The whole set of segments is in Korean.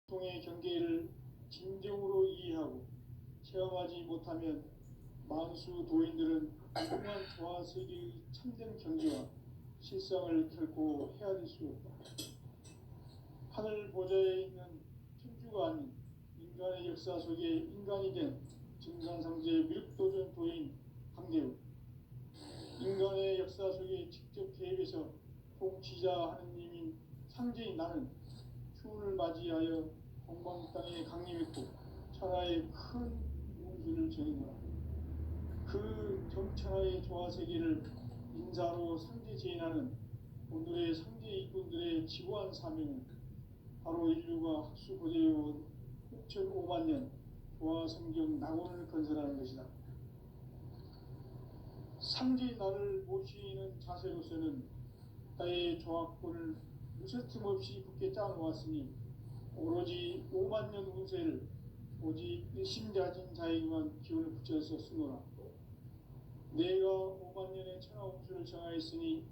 통의 경계를 진정으로 이해하고 체험하지 못하면 만수 도인들은 무궁한 조화 세계의 참된 경지와 실상을 결코 헤아릴 수 없다. 하늘 보좌에 있는 천주가 아닌 인간의 역사 속에 인간이 된 증산상제 미륵도전 도인 강대우, 인간의 역사 속에 직접 개입해서 통치자 하느님인 상제인 나는 추운을 맞이하여 공방 땅에 강림했고 천하의 큰 운수를 전했노라. 그 정천하의 조화세계를 인사로 상제제인하는 오늘의 상제 이꾼들의 지고한 사명은 바로 인류가 학수고대해온 6,500만 년 조화성경 낙원을 건설하는 것이다. 상제인 나를 모시는 자세로서는 나의 조합권을 무쇠틈 없이 굳게 짜놓았으니 오로지 5만 년 운세를 오직 일심자진 자에게만 기운을 붙여서 쓰노라. 내가 5만 년의 천하 운수를 정하였으니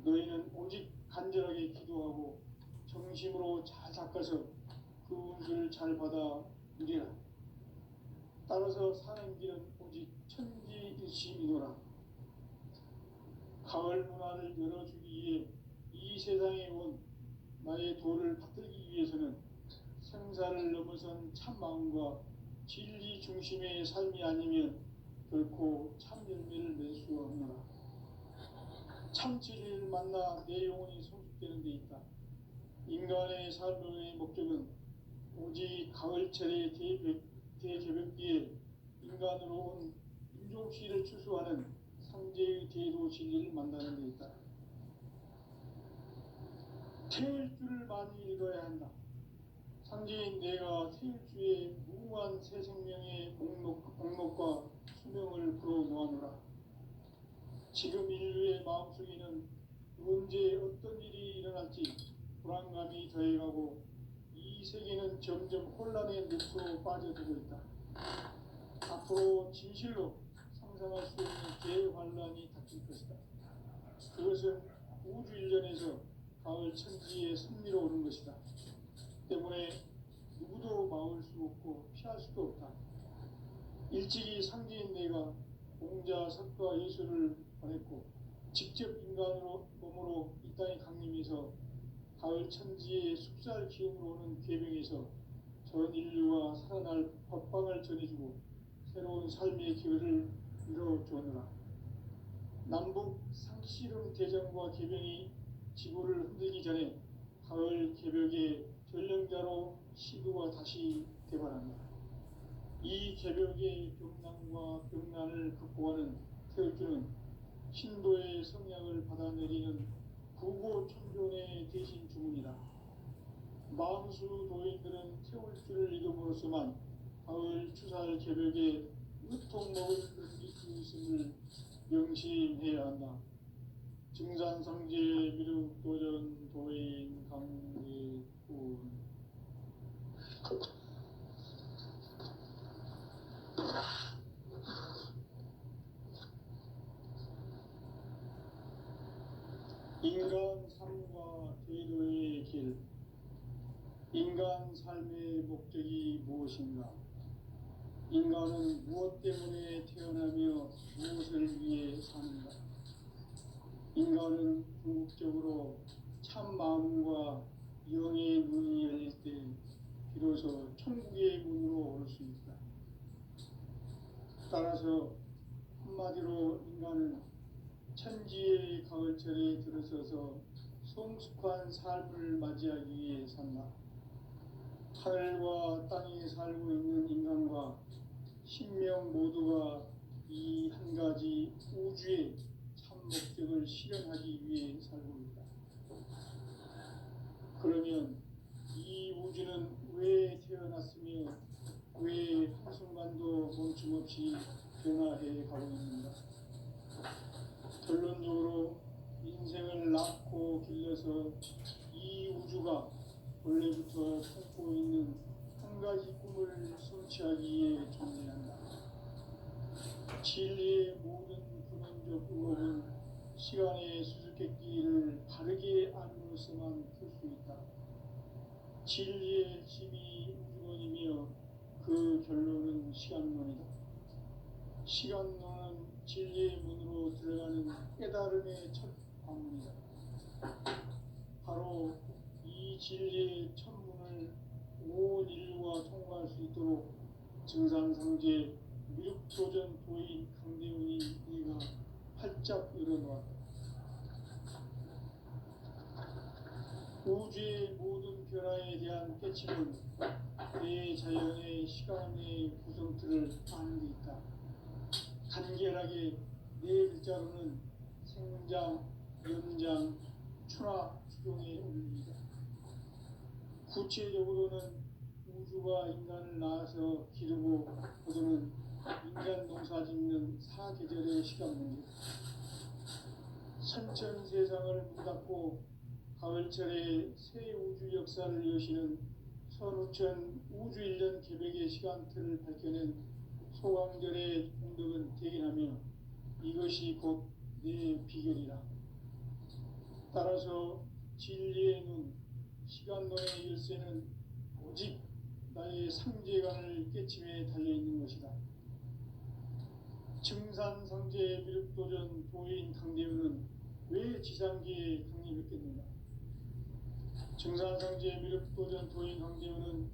너희는 오직 간절하게 기도하고 정심으로 잘 닦아서 그 운수를 잘 받아 누리라. 따라서 사는 길은 오직 천지일심이노라. 가을 문화를 열어주기 위해 이 세상에 온 나의 도를 받들기 위해서는 생사를 넘어선 참 마음과 진리 중심의 삶이 아니면 결코 참 열매를 맺을 수 없노라. 참 진리를 만나 내 영혼이 성숙되는 데 있다. 인간의 삶의 목적은 오직 가을철의 대개벽기에 인간으로 온 인종시를 추수하는 상제의 대도 진리를 만나는 데 있다. 태울 줄을 많이 읽어야 한다. 상제인 내가 태울 주의 무궁한 새 생명의 목록과 수명을 풀어놓아노라. 지금 인류의 마음속에는 언제 어떤 일이 일어날지 불안감이 더해가고 이 세계는 점점 혼란의 늪으로 빠져들고 있다. 앞으로 진실로 상상할 수 없는 대환란이 닥칠 것이다. 그것은 우주 일전에서 가을 천지에 승리로 오는 것이다. 때문에 누구도 막을 수 없고 피할 수도 없다. 일찍이 상제인 내가 공자, 석가, 예수를 보냈고 직접 인간으로 몸으로 이 땅에 강림해서 가을 천지의 숲살 기운으로 오는 궤병에서 전 인류가 살아날 법방을 전해주고 새로운 삶의 기회를 이뤄주느라. 남북 상씨름 대전과 개병이 지구를 흔들기 전에 가을 개벽의 전령자로 시도가 다시 개발한다. 이 개벽의 병난과 병난을 극복하는 태울주는 신도의 성약을 받아내리는 구고천존의 대신 주문이다. 만수 도인들은 태울주를 이름으로서만 가을 추살 개벽에 으통 먹을 의식이 있음을 명심해야 한다. 증산상제 미륵도전 도인 강대군. 인간 삶과 제도의 길. 인간 삶의 목적이 무엇인가? 인간은 무엇 때문에 태어나며 무엇을 위해 사는가? 인간은 궁극적으로 참 마음과 영의 문이 열릴 때 비로소 천국의 문으로 올 수 있다. 따라서 한마디로 인간은 천지의 가을철에 들어서서 성숙한 삶을 맞이하기 위해 산다. 하늘과 땅에 살고 있는 인간과 신명 모두가 이 한 가지 우주의 참 목적을 실현하기 위해 살고 있다. 그러면 이 우주는 왜 태어났으며 왜 한순간도 멈춤없이 변화해 가고 있는가? 결론적으로 인생을 낳고 길러서 이 우주가 원래부터 품고 있는 한 가지 꿈을 성취하기 위해 존재한다. 진리의 모든 근원적 의혹은 시간의 수수께끼를 바르게 알므로써만 풀 수 있다. 진리의 힘이 우주론이며 그 결론은 시간론이다. 시간론은 진리의 문으로 들어가는 깨달음의 첫 관문이다. 바로 이 진리의 첫 문을 온 인류가 통과할 수 있도록 증산상제 미륵도전 도인 강대훈이 네가 활짝 열어놓았다. 우주의 모든 변화에 대한 깨침은 대자연의 시간의 구성틀을 아는 데 있다. 간결하게 네 글자로는 생장, 연장, 추나 추종의 원리이다. 구체적으로는 우주가 인간을 낳아서 기르고 거두는 인간 농사 짓는 사계절의 시간 문제, 선천 세상을 문 닫고 가을철에 새 우주 역사를 여시는 선우천 우주 1년 개백의 시간틀을 밝혀낸 소강절의 공덕은 대견하며 이것이 곧 내 비결이라. 따라서 진리의 눈, 시간론의 열쇠는 오직 나의 상제관을 깨침에 달려있는 것이다. 증산상제 미륵도전 도인 강대훈은 왜 지상계에 강림했겠는가? 증산상제 미륵도전 도인 강대훈은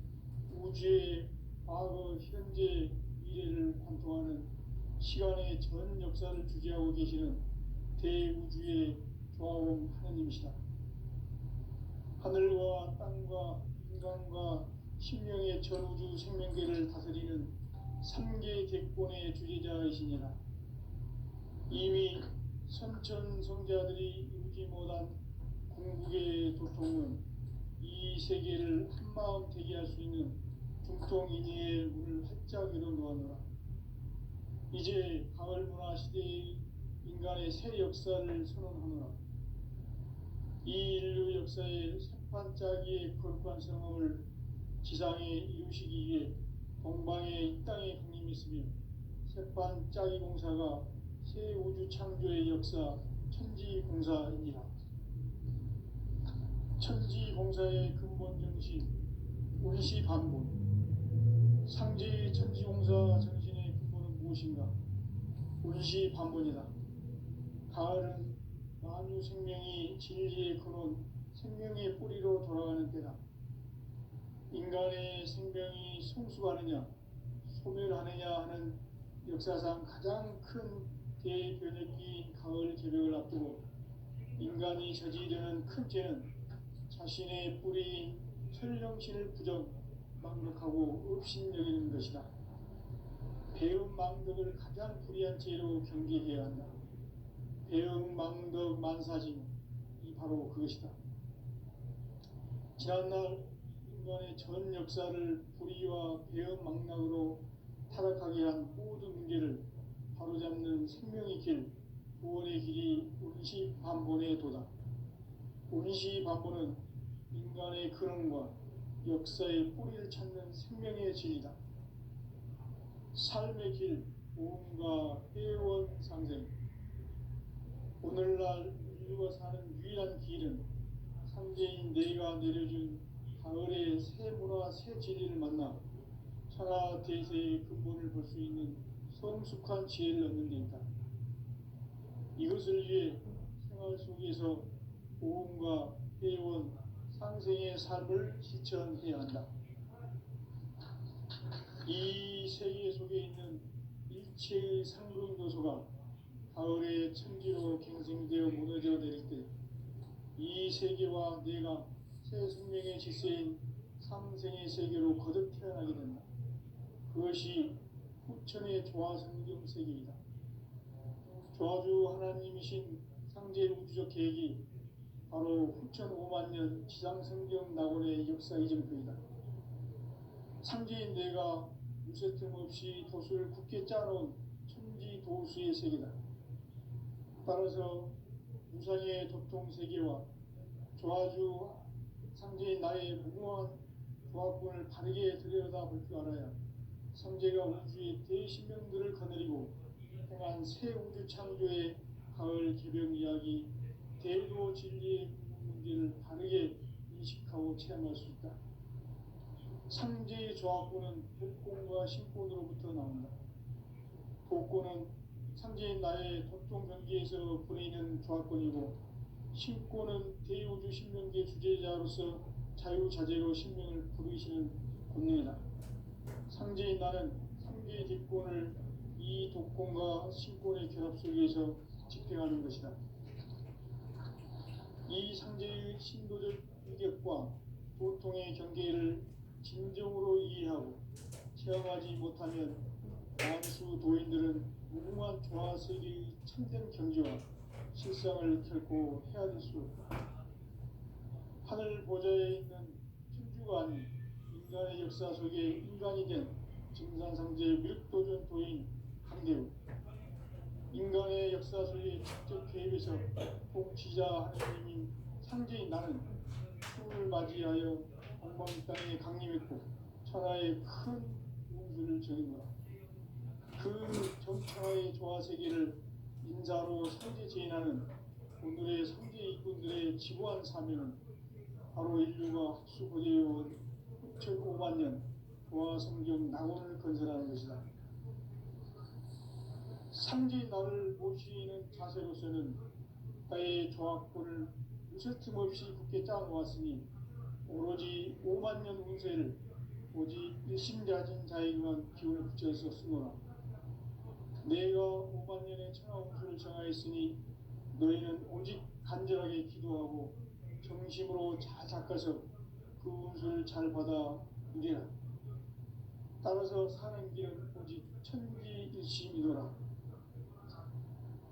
우주의 과거, 현재, 미래를 관통하는 시간의 전 역사를 주재하고 계시는 대우주의 조화원 하느님이시다. 하늘과 땅과 인간과 신명의 전우주 생명계를 다스리는 3개 객본의 주제자이시니라. 이미 선천성자들이 이루지 못한 궁극의 도통은 이 세계를 한마음 되게 할 수 있는 중통인의의 문을 활짝 열어놓았노라. 이제 가을 문화 시대의 인간의 새 역사를 선언하노라. 이 인류 역사의 새판짜기의 거룩한 성험을 지상에 이루시기 위해 동방의 이 땅에 강림했으며 새판짜기 공사가 새 우주 창조의 역사 천지공사이니라. 천지공사의 근본 정신 운시반본, 상제의 천지공사 정신의 근본은 무엇인가? 운시반본이다. 가을은 만유 생명이 진리의 근원, 생명의 뿌리로 돌아가는 때다. 인간의 생명이 성숙하느냐, 소멸하느냐 하는 역사상 가장 큰 대변혁기인 가을 개벽을 앞두고 인간이 저지르는 큰 죄는 자신의 뿌리인 설령신을 망덕하고 업신여기는 것이다. 배음 망덕을 가장 불의한 죄로 경계해야 한다. 배음 망덕 만사진, 이 바로 그것이다. 지난날 인간의 전 역사를 불의와 배음 망락으로 타락하게 한 모든 문제를 바로잡는 생명의 길, 구원의 길이 운시반본의 도다. 운시반본은 인간의 근원과 역사의 뿌리를 찾는 생명의 진리다. 삶의 길, 보험과 회원 상생. 오늘날 인류가 사는 유일한 길은 상제인 내가 내려준 가을의 새 문화, 새 진리를 만나 천하 대세의 근본을 볼 수 있는 성숙한 지혜를 얻는 데 있다. 이것을 위해 생활 속에서 보험과 회원, 상생의 삶을 실천해야 한다. 이 세계 속에 있는 일체의 상급 요소가 가을의 천지로 갱생되어 무너져 내릴 때 이 세계와 내가 새 생명의 질서인 상생의 세계로 거듭 태어나게 된다. 그것이 후천의 조화성경 세계이다. 조화주 하나님이신 상제 우주적 계획이 바로 후천 5만 년 지상성경 낙원의 역사 이정표이다. 상제인 내가 무쇠틈 없이 도수를 굳게 짜놓은 천지 도수의 세계다. 따라서 무상의 도통 세계와 조화주 상제인 나의 무궁한 조합권을 바르게 들여다볼 줄 알아야 상제가 우주의 대신명들을 거느리고 행한 새 우주 창조의 가을 개벽 이야기, 대도 진리의 문제를 바르게 인식하고 체험할 수 있다. 상제의 조합권은 독권과 신권으로부터 나온다. 독권은 상제인 나의 독종 경계에서 부리는 조합권이고, 신권은 대우주 신명계 주제자로서 자유자재로 신명을 부르시는 권능이다. 상제인 나는 상계의 뒷권을 이 독권과 신권의 결합 속에서 집행하는 것이다. 이 상제의 신도적 위격과 도통의 경계를 진정으로 이해하고 체험하지 못하면 만수 도인들은 무궁한 조화세계의 참된 경지와 실상을 결코 헤아릴 수 없다. 하늘 보좌에 있는 천주가 아닌 인간의 역사 속에 인간이 된 증산상제 밀도전 도인 강대우, 인간의 역사 속에 직접 개입해서 통치자 하느님인 상제인 나는 추을 맞이하여 동방 땅에 강림했고 천하의 큰 운수를 정인 거라. 그 정천하의 조화세계를 인자로 상제 제인하는 오늘의 상제 일꾼들의 지고한 사명은 바로 인류가 학수고대해온 9,500만 년 조화성경 낙원을 건설하는 것이다. 상제인 나를 모시는 자세로서는 나의 조합권을 무쇠틈 없이 굳게 짜놓았으니 오로지 5만 년 운세를 오직 일심가진 자에게만 기운을 붙여서 쓰노라. 내가 5만 년의 천하 운수를 정하였으니 너희는 오직 간절하게 기도하고 정심으로 잘 닦아서 그 운수를 잘 받아 누리라. 따라서 사는 길은 오직 천지일심이노라.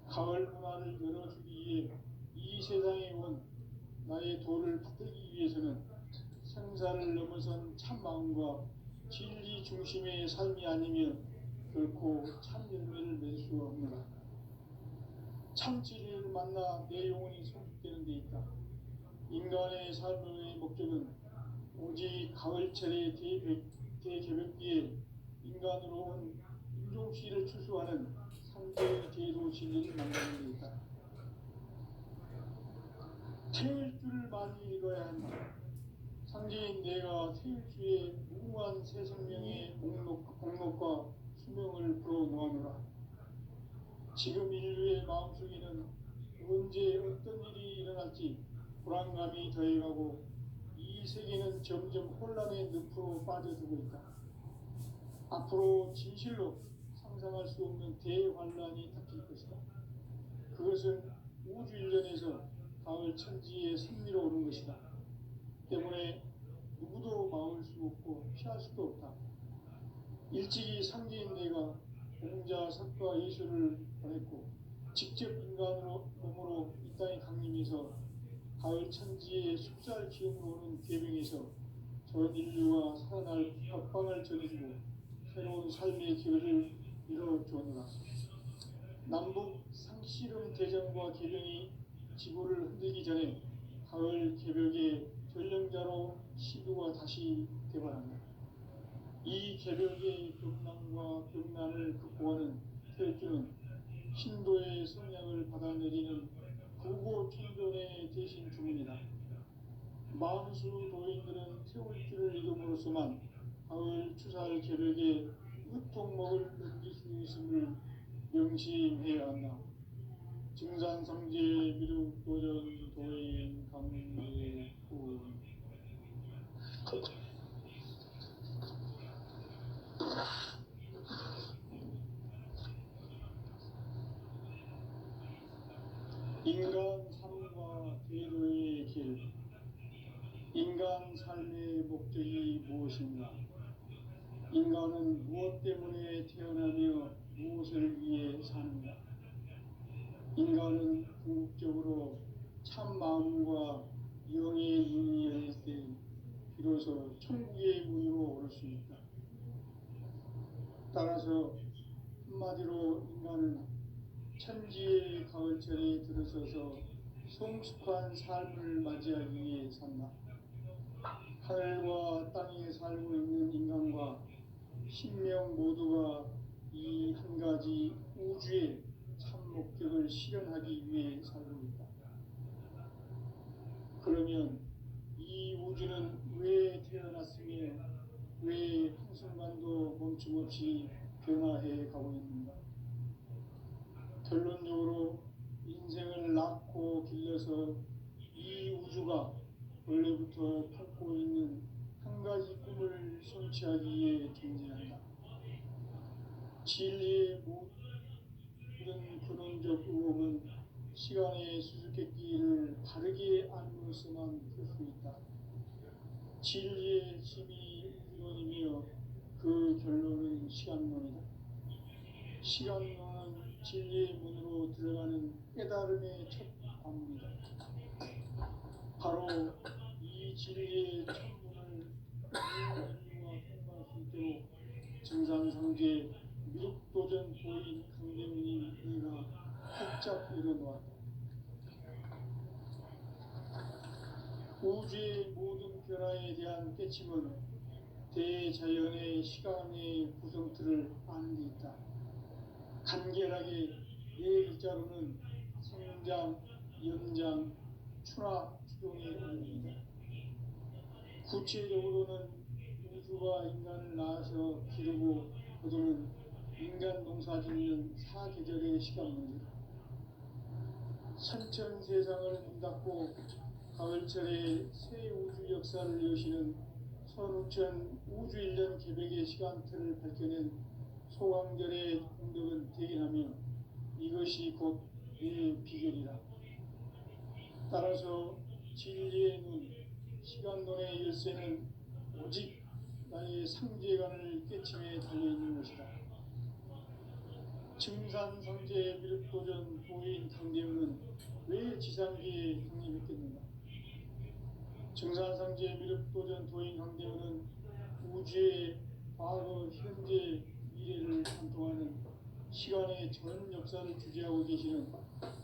가을 문화를 열어주기 위해 이 세상에 온 나의 도를 받들기 위해서는 생사를 넘어선 참 마음과 진리 중심의 삶이 아니면 결코 참 열매를 맺을 수가 없노라. 참 진리를 만나 내 영혼이 성숙되는 데 있다. 인간의 삶의 목적은 오직 가을철의 대개벽기에 인간으로 온 인종씨를 추수하는 상제의 제도 진리를 만나는 데 있다. 태일주를 많이 읽어야 한다. 상제인 내가 태일주의 무궁한 새 생명의 공록과 수명을 불어놓아노라. 지금 인류의 마음속에는 언제 어떤 일이 일어날지 불안감이 더해가고 이 세계는 점점 혼란의 늪으로 빠져들고 있다. 앞으로 진실로 상상할 수 없는 대환란이 닥칠 것이다. 그것은 우주 일련에서 가을 천지의 섭리로 오는 것이다. 때문에 누구도 막을 수 없고 피할 수도 없다. 일찍이 상제인 내가 공자, 석가, 예수를 보냈고 직접 인간으로 몸으로 이 땅에 강림해서 가을 천지의 숲살 기운으로 오는 계명에서 전 인류가 살아날 협방을 전해주고 새로운 삶의 기회를 이뤄주었노라. 남북 상씨름 대전과 계병이 지구를 흔들기 전에 가을 개벽의 전령자로 시두가 다시 개발한다. 이 개벽의 격난과 격난을 극복하는 태일주는 신도의 성량을 받아내리는 구고 천존의 대신 주문이다. 만수 도인들은 태울주를 이름으로서만 가을 추살 개벽의 으통목을 넘길 수 있음을 명심해야 한다. 증산상제 미륵도전 도인 강례군. 인간 삶과 제도의 길. 인간 삶의 목적이 무엇인가? 인간은 무엇 때문에 태어나며 무엇을 위해 사는가? 인간은 궁극적으로 참 마음과 영의 눈이 열릴 때 비로소 천국의 문으로 오를 수 있다. 따라서 한마디로 인간은 천지의 가을철에 들어서서 성숙한 삶을 맞이하기 위해 산다. 하늘과 땅에 살고 있는 인간과 신명 모두가 이 한 가지 우주의 참 목적을 실현하기 위해 살고 있다. 그러면 이 우주는 왜 태어났으며 멈춤없이 변화해 가고 있는가. 결론적으로 인생을 낳고 길러서 이 우주가 원래부터 품고 있는 한 가지 꿈을 성취하기 위해 존재한다. 진리의 모든 근원적 의혹은 시간의 수수께끼를 바르게 알므로서만 풀 수 있다. 진리의 힘이 우주론이며 그 결론은 시간론이다. 시간론은 진리의 문으로 들어가는 깨달음의 첫 관문이다. 바로 이 진리의 첫 문을 인류와 통과할 수 있도록 정상상제 미륵도전 보인 강대문이 네가 활짝 열어놓았다. 우주의 모든 변화에 대한 깨침은 대자연의 시간의 구성틀을 아는 데 있다. 간결하게 네 글자로는 성장, 연장, 추나 추동의 의미이다. 구체적으로는 우주가 인간을 낳아서 기르고 거두는 인간 농사 짓는 사계절의 시간 문제다. 선천 세상을 문닫고 가을철에 새 우주 역사를 여시는 선우천 우주 1년 개백의 시간틀을 밝혀낸 소강절의 공덕은 대견하며 이것이 곧 내 비결이다. 따라서 진리의 눈, 시간론의 열쇠는 오직 나의 상제관을 깨침에 달려있는 것이다. 증산상제 미륵도전 도인 강대문은 왜 지상계에 강림했겠는가? 증산상제 미륵도전 도인 강대문은 우주의 과거, 현재, 미래를 관통하는 시간의 전 역사를 주재하고 계시는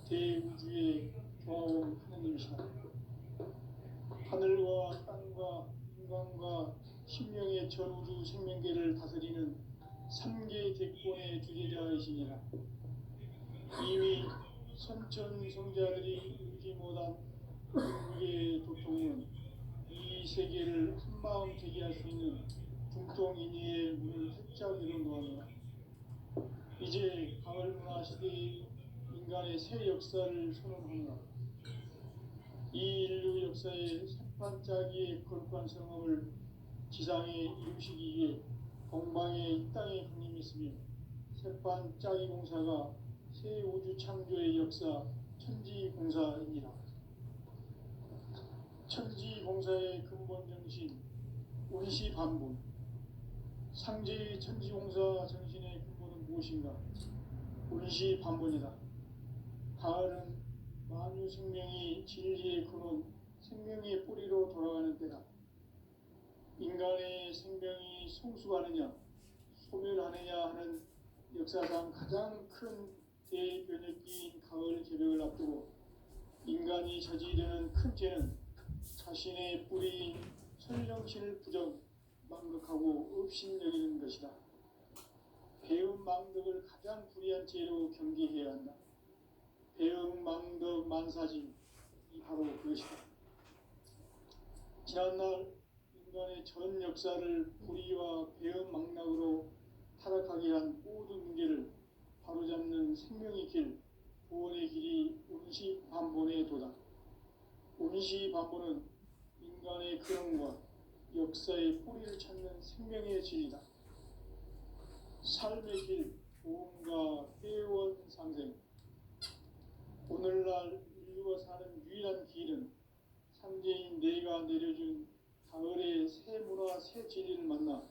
대우주의 조화원 하나님이시다. 하늘과 땅과 인간과 신명의 전우주 생명계를 다스리는 3개 대권의 주재자이시니라. 이미 선천성자들이 의지 못한 우리의 도통은 이 세계를 한마음 되게 할 수 있는 중통인의의 문을 활짝 열어놓았노라. 이제 가을 문화 시대의 인간의 새 역사를 선언하노라. 이 인류 역사의 새반짝이의 거룩한 성업을 지상에 이루시기 위해 공방에 이 땅에 강림했으며 새반짝이 공사가 새 우주 창조의 역사 천지공사입니다. 천지공사의 근본 정신 운시반본. 상제의 천지공사 정신의 근본은 무엇인가? 운시반본이다. 가을은 만유 생명이 진리의 근원, 생명의 뿌리로 돌아가는 때다. 인간의 생명이 성숙하느냐, 소멸하느냐 하는 역사상 가장 큰 대변혁기인 가을 개벽을 앞두고 인간이 저지르는 큰 죄는 자신의 뿌리인 선령신을 부정, 망극하고 업신여기는 것이다. 배움 망덕을 가장 불의한 죄로 경계해야 한다. 배움 망덕 만사지, 이 바로 그것이다. 지난날 인간의 전 역사를 불의와 배움 망락으로 타락하게 한 모든 문제를 바로잡는 생명의 길, 구원의 길이 운시반본의 도다. 운시반본은 인간의 근원과 역사의 뿌리를 찾는 생명의 진리다. 삶의 길, 보험과 회원 상생. 오늘날 인류가 사는 유일한 길은 상제인 내가 내려준 가을의 새 문화, 새 진리를 만나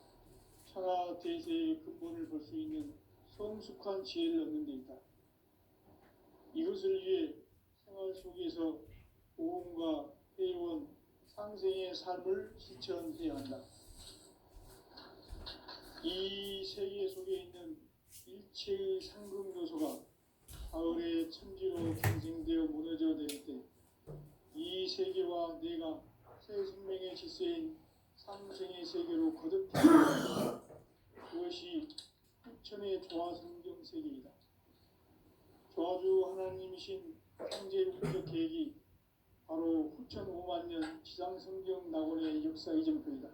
천하 대세의 근본을 볼 수 있는 성숙한 지혜를 얻는 데 있다. 이것을 위해 생활 속에서 보험과 회원, 상생의 삶을 실천해야 한다. 이 세계 속에 있는 일체의 상금 요소가 가을의 천지로 경생되어 무너져 내릴 때 이 세계와 내가 새 생명의 질서인 상생의 세계로 거듭 태어난다. 그것이 후천의 조화성경 세계이다. 조화주 하나님이신 창제 우주적 계획이 바로 후천 5만 년 지상성경 낙원의 역사 이정표이다.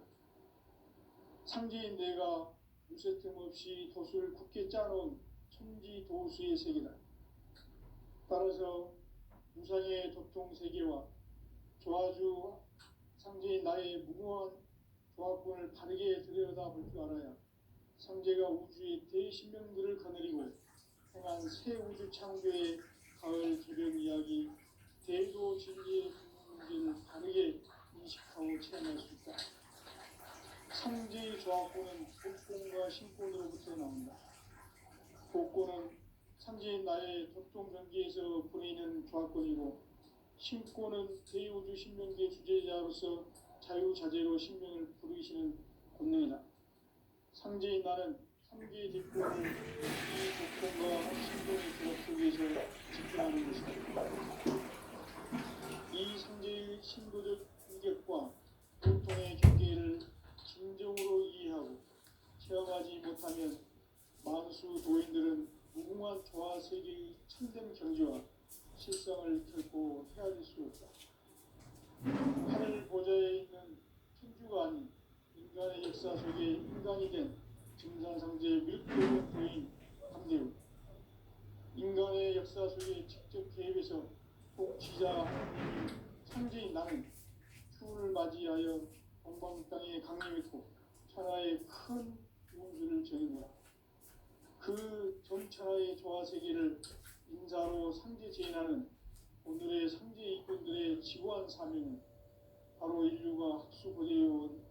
상제인 내가 무쇠틈 없이 돛을 굳게 짜놓은 천지 도수의 세계다. 따라서 무상의 도통 세계와 조화주 상제인 나의 무궁한 조합권을 바르게 들여다볼 줄 알아야 상제가 우주의 대신명들을 거느리고 행한 새 우주 창조의 가을 개변 이야기, 대도 진리의 문제를 바르게 인식하고 체험할 수 있다. 상제의 조합권은 복권과 신권으로부터 나온다. 복권은 상제인 나의 도통 경계에서 보내는 조합권이고, 신권은 대우주 신명계 주제자로서 자유자재로 신명을 부르시는 권능이다. 상제인 나는 상제의 대권을 이 복권과 신권의 조합 속에서 집행하는 것이다. 이 상제의 신도적 인격과 보통의 경계를 진정으로 이해하고 체험하지 못하면 만수 도인들은 무궁한 조화 세계의 참된 경지와 실상을 결코 헤아릴 수 없다. 하늘 보좌에 있는 천주가 아닌 인간의 역사 속에 인간이 된 증산상제의 밀도적 도인 함대우, 인간의 역사 속에 직접 개입해서 통치자 하나님이 상제인 나는 추운을 맞이하여 동방 땅에 강림했고 천하의 큰 운수를 정해노라. 그 전천하의 조화 세계를 인사로 상제 제인하는 오늘의 상제 이권들의 지고한 사명은 바로 인류가 학수 고대해온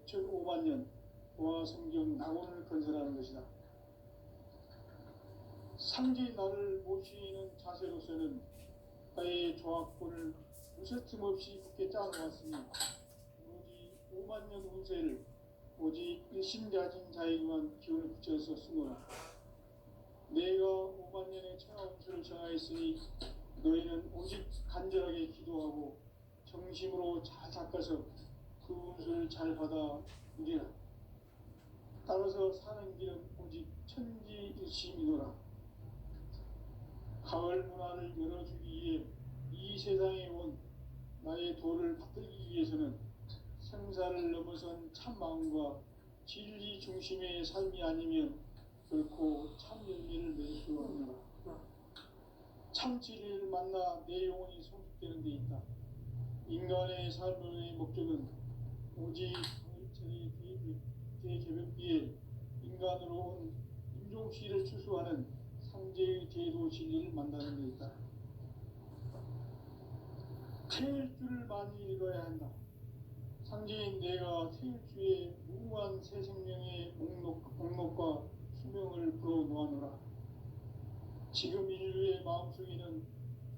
9,500만 년 도화 성경 낙원을 건설하는 것이다. 상제인 나를 모시는 자세로서는 나의 조합권을 무쇠틈 없이 굳게 짜놓았으니 오직 5만 년 운세를 오직 일심가진 자에게만 기운을 붙여서 쓰노라. 내가 5만 년의 천하 운수를 정하였으니 너희는 오직 간절하게 기도하고 정심으로 잘 닦아서 그 운수를 잘 받아 누리라. 따라서 사는 길은 오직 천지일심이노라. 가을 문화를 열어주기 위해 이 세상에 온 나의 도를 받들기 위해서는 생사를 넘어선 참 마음과 진리 중심의 삶이 아니면 결코 참 열매를 맺을 수 없노라. 참 진리를 만나 내 영혼이 성숙되는 데 있다. 인간의 삶의 목적은 오직 가을철의 대개벽기에 인간으로 온 인종씨를 추수하는 상제의 제도 진리를 만나는 데 있다. 태일 줄을 많이 읽어야 한다. 상제인 내가 태일주의 무궁한 새 생명의 목록과 수명을 불어놓아노라. 지금 인류의 마음속에는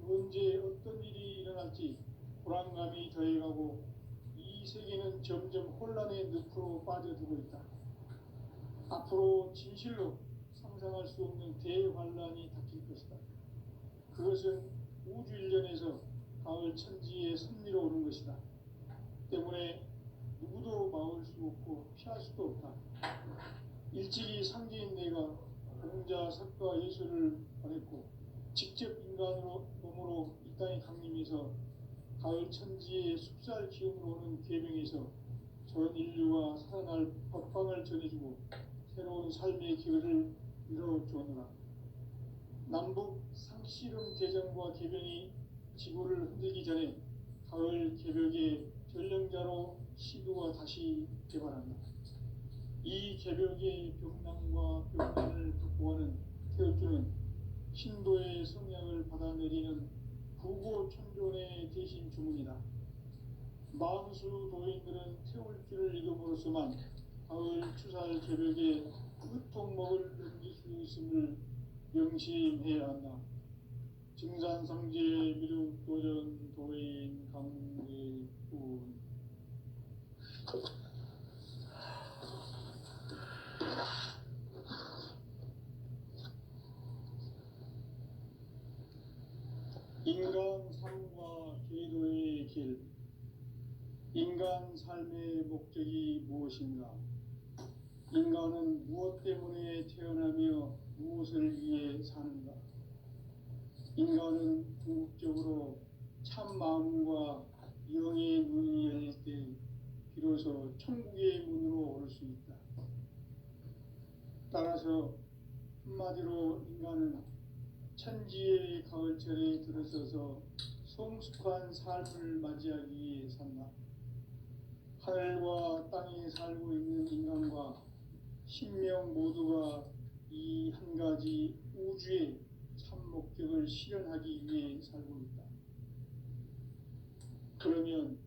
언제 어떤 일이 일어날지 불안감이 더해가고 이 세계는 점점 혼란의 늪으로 빠져들고 있다. 앞으로 진실로 상상할 수 없는 대환란이 닥칠 것이다. 그것은 우주 일련에서 가을 천지의 섭리로 오는 것이다. 때문에 누구도 막을 수 없고 피할 수도 없다. 일찍이 상제인 내가 공자, 석가, 예수를 보냈고 직접 인간으로 몸으로 이 땅에 강림해서 가을 천지의 숲살 기운으로 오는 계명에서 전 인류가 살아날 법방을 전해주고 새로운 삶의 기회를 이뤄주었노라. 남북 상씨름 대전과 개병이 지구를 흔들기 전에 가을 개벽의 전령자로 시도가 다시 개발한다. 이 개벽의 병난과 병난을 극복하는 태엽주는 신도의 성향을 받아내리는 부고천존의 대신 주문이다. 만수 도인들은 태울주를 읽음으로써만 가을 추살 개벽의 끝통목을 넘길 수 있음을 명심해야 한다. 증산상제 미륵도전 도인 강대군. 인간 삶과 계도의 길. 인간 삶의 목적이 무엇인가? 인간은 무엇 때문에 태어나며 무엇을 위해 사는가? 인간은 궁극적으로 참 마음과 영의 문이 열릴 때 비로소 천국의 문으로 올 수 있다. 따라서 한마디로 인간은 천지의 가을철에 들어서서 성숙한 삶을 맞이하기 위해 산다. 하늘과 땅에 살고 있는 인간과 신명 모두가 이 한 가지 우주의 참 목적을 실현하기 위해 살고 있다. 그러면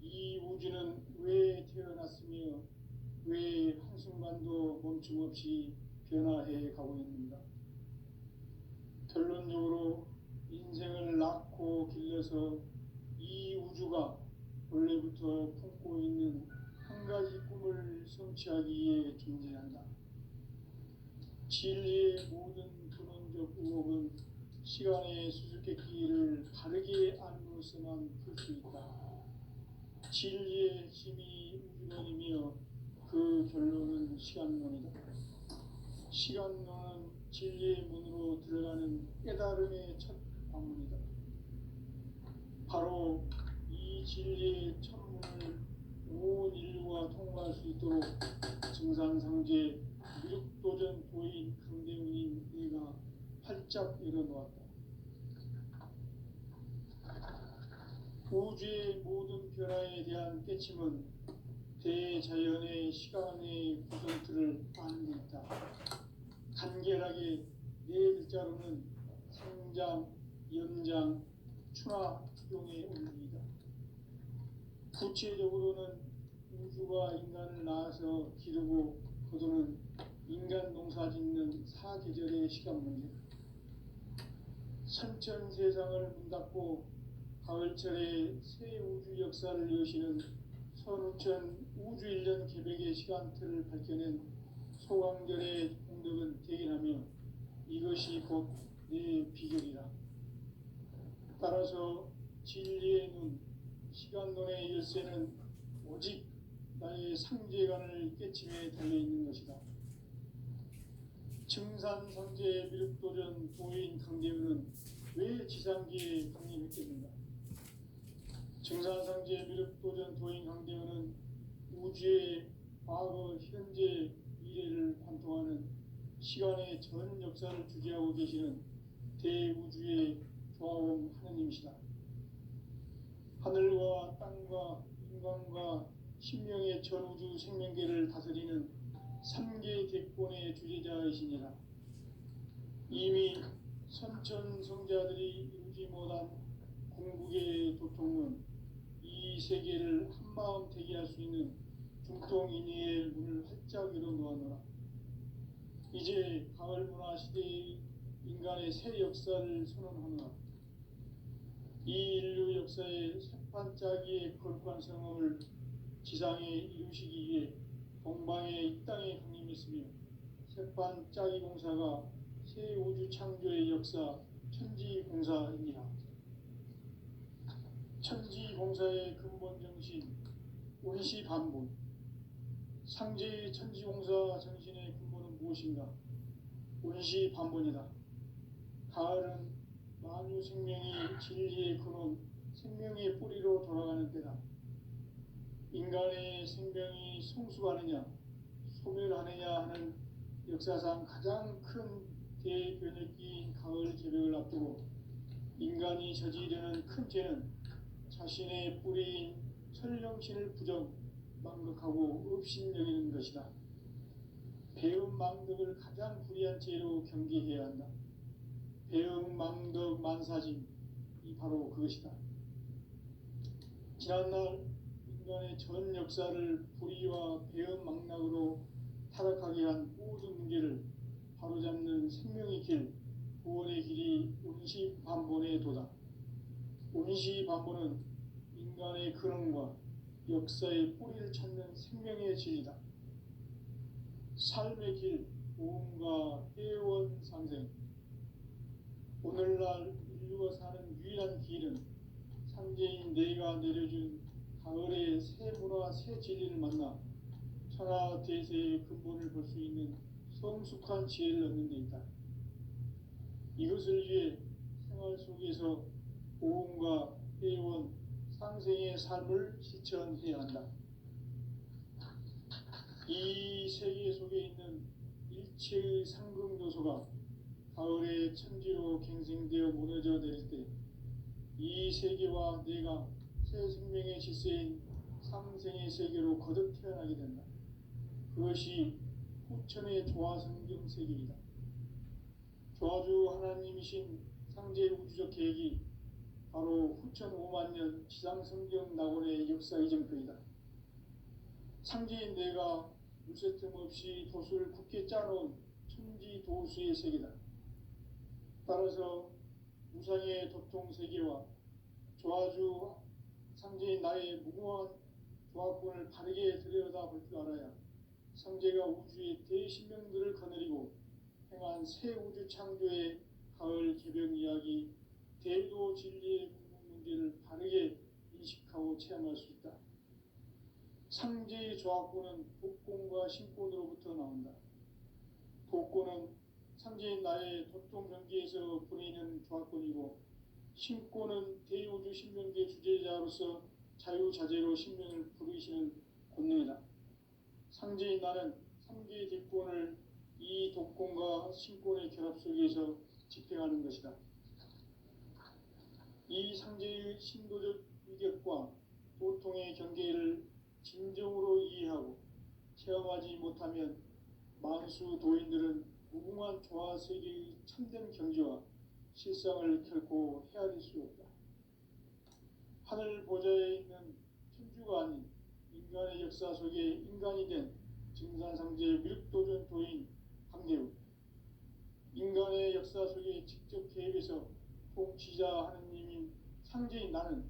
이 우주는 왜 태어났으며 왜 한순간도 멈춤 없이 변화해 가고 있는가? 결론적으로 인생을 낳고 길러서 이 우주가 원래부터 품고 있는 한 가지 꿈을 성취하기 위해 존재한다. 진리의 모든 근원적 의혹은 시간의 수수께끼를 바르게 알므로써만 풀 수 있다. 진리의 힘이 우주론이며 그 결론은 시간론이다. 시간론은 진리의 문으로 들어가는 깨달음의 첫 방문이다. 바로 이 진리의 첫문을 온 인류가 통과할 수 있도록 증산상제 미륵도전 도인 강대훈인 네가 활짝 열어놓았다. 우주의 모든 변화에 대한 깨침은 대자연의 시간의 구성틀을 아는 데 있다. 간결하게 네 글자로는 생장, 연장, 추나 추동의 원리이다. 구체적으로는 우주가 인간을 낳아서 기르고 거두는 인간 농사 짓는 사계절의 시간 문제. 선천 세상을 문 닫고 가을철에 새 우주 역사를 여시는 선우천 우주 1년 개백의 시간틀을 밝혀낸 소강절의 공덕은 대견하며 이것이 곧 내 비결이라. 따라서 진리의 눈, 시간론의 열쇠는 오직 나의 상제관을 깨침에 달려있는 것이다. 증산상제 미륵도전 도인 강대훈은 왜 지상기에 강림했겠는가? 증산상제 미륵도전 도인 강대훈은 우주의 과거, 현재, 미래를 관통하는 시간의 전 역사를 주재하고 계시는 대우주의 조화원 하느님이시다. 하늘과 땅과 인간과 신명의 전우주 생명계를 다스리는 3개 대권의 주재자이시니라. 이미 선천성자들이 이루지 못한 궁극의 도통은 이 세계를 한마음 되게 할 수 있는 중통인의의 문을 활짝 열어놓았노라. 이제 가을 문화 시대의 인간의 새 역사를 선언하노라. 이 인류 역사의 새반짝이의 거룩한 성험을 지상에 이루시기 위해 동방의 이 땅에 강림했으며 새반짝이 공사가 새 우주 창조의 역사 천지공사이니라. 천지공사의 근본 정신 원시반본. 상제의 천지공사 정신의 근본은 무엇인가? 원시반본이다. 가을은 만유 생명이 진리의 근원, 생명의 뿌리로 돌아가는 때다. 인간의 생명이 성숙하느냐, 소멸하느냐 하는 역사상 가장 큰 대변혁기인 가을 개벽을 앞두고 인간이 저지르는 큰 죄는 자신의 뿌리인 설령신을 부정, 망극하고 업신여기는 것이다. 배음 망덕을 가장 불의한 죄로 경계해야 한다. 배음 망덕 만사짐, 이 바로 그것이다. 지난날 인간의 전 역사를 불의와 배음 망락으로 타락하게 한 모든 문제를 바로잡는 생명의 길, 구원의 길이 원시반본의 도다. 원시반본은 인간의 근원과 역사의 뿌리를 찾는 생명의 진리다. 삶의 길, 보험과 회원 상생. 오늘날 인류가 사는 유일한 길은 상제인 내가 내려준 가을의 새 문화, 새 진리를 만나 천하 대세의 근본을 볼 수 있는 성숙한 지혜를 얻는 데 있다. 이것을 위해 생활 속에서 보험과 회원, 상생의 삶을 실천해야 한다. 이 세계 속에 있는 일체 일체의 상금 요소가 가을의 천지로 갱생되어 무너져 내릴 때 이 세계와 내가 새 생명의 질서인 삼생의 세계로 거듭 태어나게 된다. 그것이 후천의 조화성경 세계이다. 조화주 하나님이신 상제 우주적 계획이 바로 후천 5만 년 지상성경 낙원의 역사 이정표이다. 상제인 내가 물새틈 없이 도수를 굳게 짜놓은 천지 도수의 세계다. 따라서 무상의 도통 세계와 조화주 상제인 나의 무궁한 조화권을 바르게 들여다볼 줄 알아야 상제가 우주의 대신명들을 거느리고 행한 새 우주 창조의 가을 개벽 이야기, 대도 진리의 궁극 문제를 바르게 인식하고 체험할 수 있다. 상제의 조화권은 독권과 신권으로부터 나온다. 독권은 상제인 나의 도통 경계에서 부리는 조화권이고, 신권은 대우주 신명계 주제자로서 자유자재로 신명을 부르시는 권능이다. 상제인 나는 상제의 대권을 이 독권과 신권의 결합 속에서 집행하는 것이다. 이 상제의 신도적 위격과 도통의 경계를 진정으로 이해하고 체험하지 못하면 만수 도인들은 무궁한 조화 세계의 참된 경지와 실상을 결코 헤아릴 수 없다. 하늘 보좌에 있는 천주가 아닌 인간의 역사 속에 인간이 된 증산상제 밀도전 도인 강대우, 인간의 역사 속에 직접 개입해서 통치자 하느님인 상제인 나는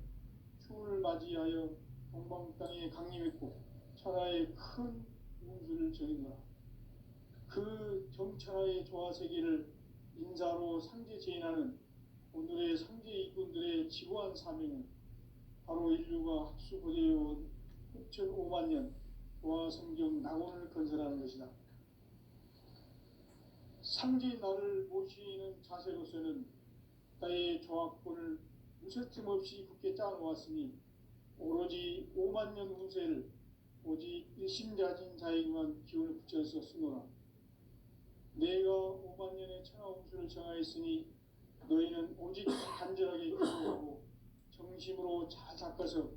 추을 맞이하여 동방 땅에 강림했고 천하의 큰 운수를 정했노라. 그 정천하의 조화 세계를 인사로 상제 제인하는 오늘의 상제 일꾼들의 지고한 사명은 바로 인류가 합수고대해온 6,5만 년 조화 성경 낙원을 건설하는 것이다. 상제인 나를 모시는 자세로서는 나의 조화권을 무쇠틈 없이 굳게 짜놓았으니 오로지 5만 년 운세를 오직 일심자진 자에게만 기운을 붙여서 쓰노라. 내가 5만 년의 천하 운수를 정하였으니 너희는 오직 간절하게 기도하고 정심으로 잘 닦아서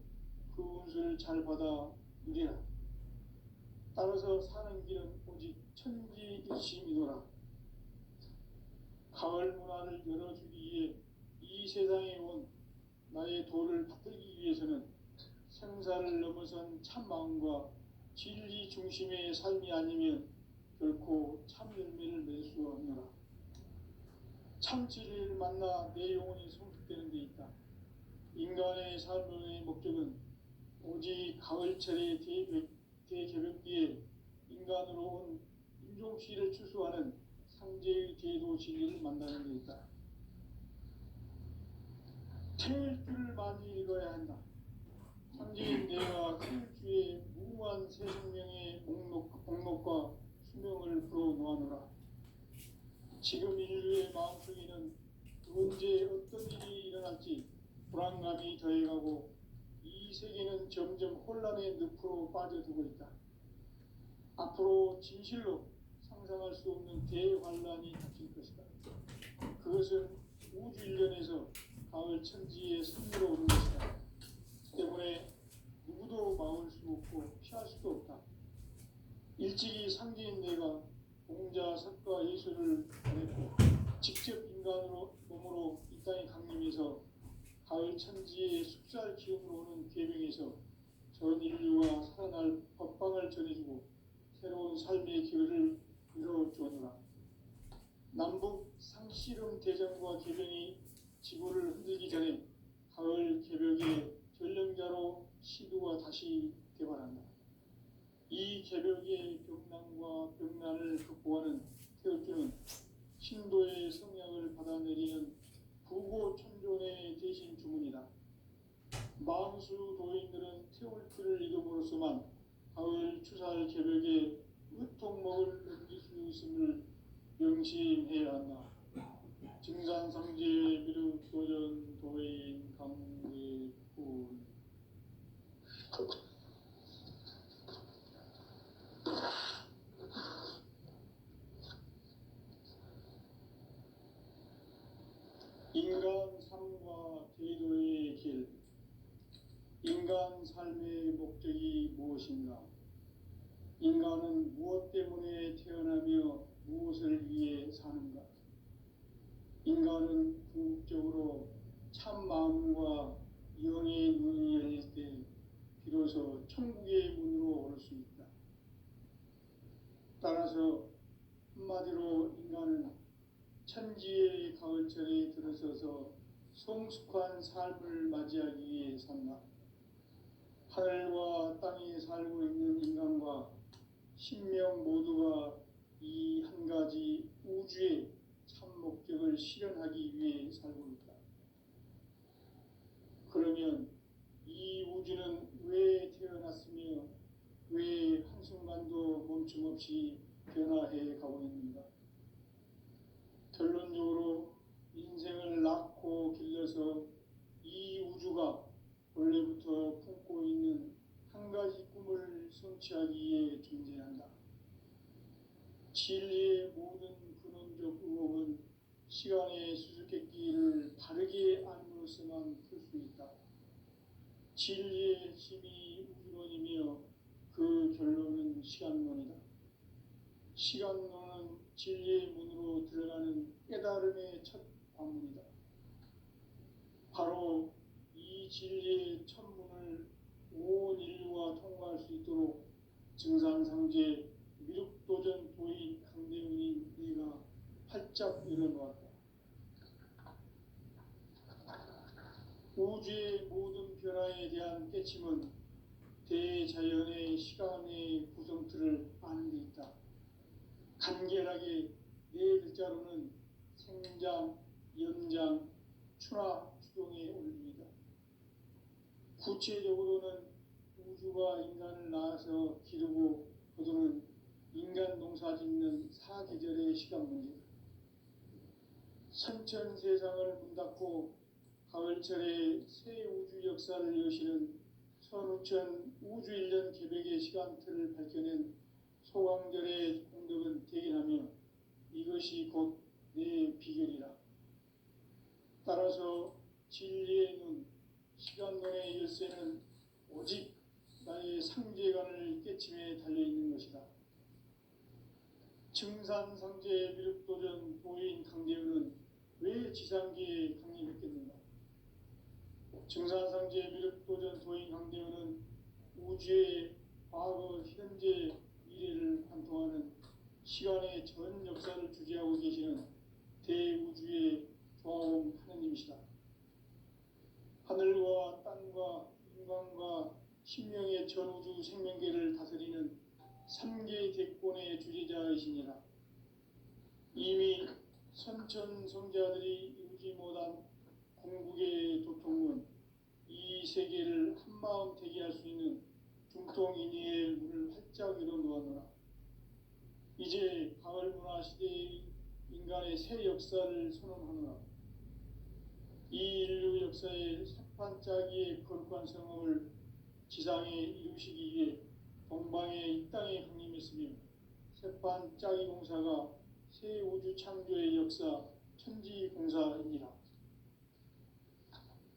그 운수를 잘 받아 누리라. 따라서 사는 길은 오직 천지일심이노라. 가을 문화를 열어주기 위해 이 세상에 온 나의 도를 받들기 위해서는 생사를 넘어선 참마음과 진리 중심의 삶이 아니면 결코 참 열매를 맺을 수 없노라. 참 진리를 만나 내 영혼이 성숙되는 데 있다. 인간의 삶의 목적은 오직 가을철의 대개벽 뒤에 인간으로 온 인종시를 추수하는 상제의 대도 진리를 만나는 데 있다. 태일 줄을 많이 읽어야 한다. 상제인 내가 태일주의 무궁한 새 생명의 목록과 수명을 풀어놓아노라. 지금 인류의 마음속에는 언제 어떤 일이 일어날지 불안감이 더해가고 이 세계는 점점 혼란의 늪으로 빠져들고 있다. 앞으로 진실로 상상할 수 없는 대환란이 닥칠 것이다. 그것은 우주 일련에서 가을 천지의 승리로 오는 것이다. 때문에 누구도 막을 수 없고 피할 수도 없다. 일찍이 상제인 내가 공자, 석가, 예술을 보냈고 직접 인간으로 몸으로 이 땅에 강림해서 가을 천지의 숲살 기운으로 오는 계명에서 전 인류가 살아날 법방을 전해주고 새로운 삶의 기회를 이뤄주었노라. 남북 상씨름 대전과 계명이 지구를 흔들기 전에 가을 개벽의 전령자로 시두가 다시 개발한다. 이 개벽의 병난과 병난을 극복하는 태울주는 신도의 성약을 받아내리는 부고천존의 대신 주문이다. 만수 도인들은 태울주를 이름으로서만 가을 추살 개벽의 으통목을 넘길 수 있음을 명심해야 한다. 증산상제 미륵도전 도인 강대군 인간 삶과 제도의 길, 인간 삶의 목적이 무엇인가? 인간은 무엇 때문에 태어나며 무엇을 위해 사는가? 인간은 궁극적으로 참 마음과 영의 눈이 열릴 때 비로소 천국의 문으로 올 수 있다. 따라서 한마디로 인간은 천지의 가을철에 들어서서 성숙한 삶을 맞이하기 위해 산다. 하늘과 땅에 살고 있는 인간과 신명 모두가 이 한 가지 우주의 참 목적을 실현하기 위해 살고 있다. 그러면 이 우주는 왜 태어났으며 왜 한순간도 멈춤 없이 변화해 가고 있는가? 결론적으로 인생을 낳고 길러서 이 우주가 원래부터 품고 있는 한 가지 꿈을 성취하기 위해 존재한다. 진리의 모든 근원적 의혹은 시간의 수수께끼를 바르게 알므로서만 풀 수 있다. 진리의 핵심이 우주론이며 그 결론은 시간론이다. 시간론은 진리의 문으로 들어가는 깨달음의 첫 관문이다. 바로 이 진리의 첫 문을 온 인류가 통과할 수 있도록 증산상제 미륵도전 도인 강대훈이 네가 활짝 열어놓았다. 우주의 모든 변화에 대한 깨침은 대자연의 시간의 구성틀을 아는 데 있다. 간결하게 네 글자로는 생장, 연장, 추나 추동의 원리이다. 구체적으로는 우주가 인간을 낳아서 기르고 거두는 인간 농사 짓는 사계절의 시간 문제다. 선천 세상을 문 닫고 가을철에 새 우주 역사를 여시는 선우천 우주 1년 계백의 시간틀을 밝혀낸 소강절의 공덕은 대견하며 이것이 곧 내 비결이라. 따라서 진리의 눈, 시간론의 열쇠는 오직 나의 상제관을 깨침에 달려있는 것이다. 증산상제 미륵도전 도인 강대훈은 왜 지상계에 강림했겠는가? 증산상제 미륵도전 도인 강대훈은 우주의 과거, 현재, 미래를 관통하는 시간의 전 역사를 주재하고 계시는 대우주의 조화원 하느님이시다. 하늘과 땅과 인간과 신명의 전우주 생명계를 다스리는 3개 대권의 주재자이시니라. 이미 선천성자들이 이루지 못한 궁극의 도통은 이 세계를 한마음 되게 할 수 있는 중통인의의 문을 활짝 열어놓았노라. 이제 가을 문화 시대의 인간의 새 역사를 선언하노라. 이 인류 역사의 새판짜기의 거룩한 성업을 지상에 이루시기 위해 동방의 이 땅에 강림했으며 새판짜기 공사가 새 우주 창조의 역사 천지공사이니라.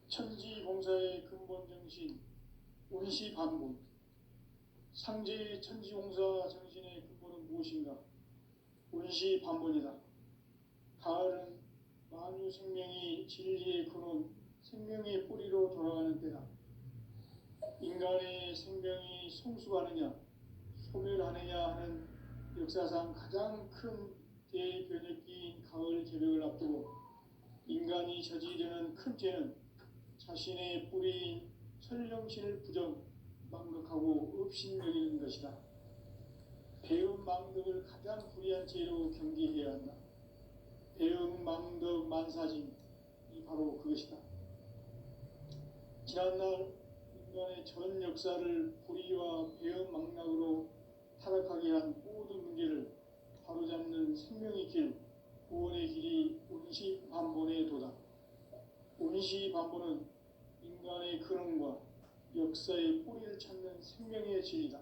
천지공사의 근본 정신 운시반본. 상제의 천지공사 정신의 근본은 무엇인가? 운시반본이다. 가을은 만유 생명이 진리의 근원, 생명의 뿌리로 돌아가는 때다. 인간의 생명이 성숙하느냐, 소멸하느냐 하는 역사상 가장 큰 대변혁기인 가을 개벽을 앞두고 인간이 저지르는 큰 죄는 자신의 뿌리인 설령신을 부정, 망덕하고 업신여기는 것이다. 배움 망덕을 가장 불의한 죄로 경계해야 한다. 배움 망덕 만사짐이 바로 그것이다. 지난날 인간의 전 역사를 불의와 배움 망락으로 타락하게 한 모든 문제를 바로잡는 생명의 길, 구원의 길이 운시반본의 도다. 운시반본은 인간의 근원과 역사의 뿌리를 찾는 생명의 진리다.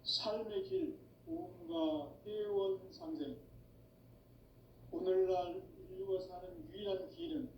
삶의 길, 보험과 회원 상생. 오늘날 인류가 사는 유일한 길은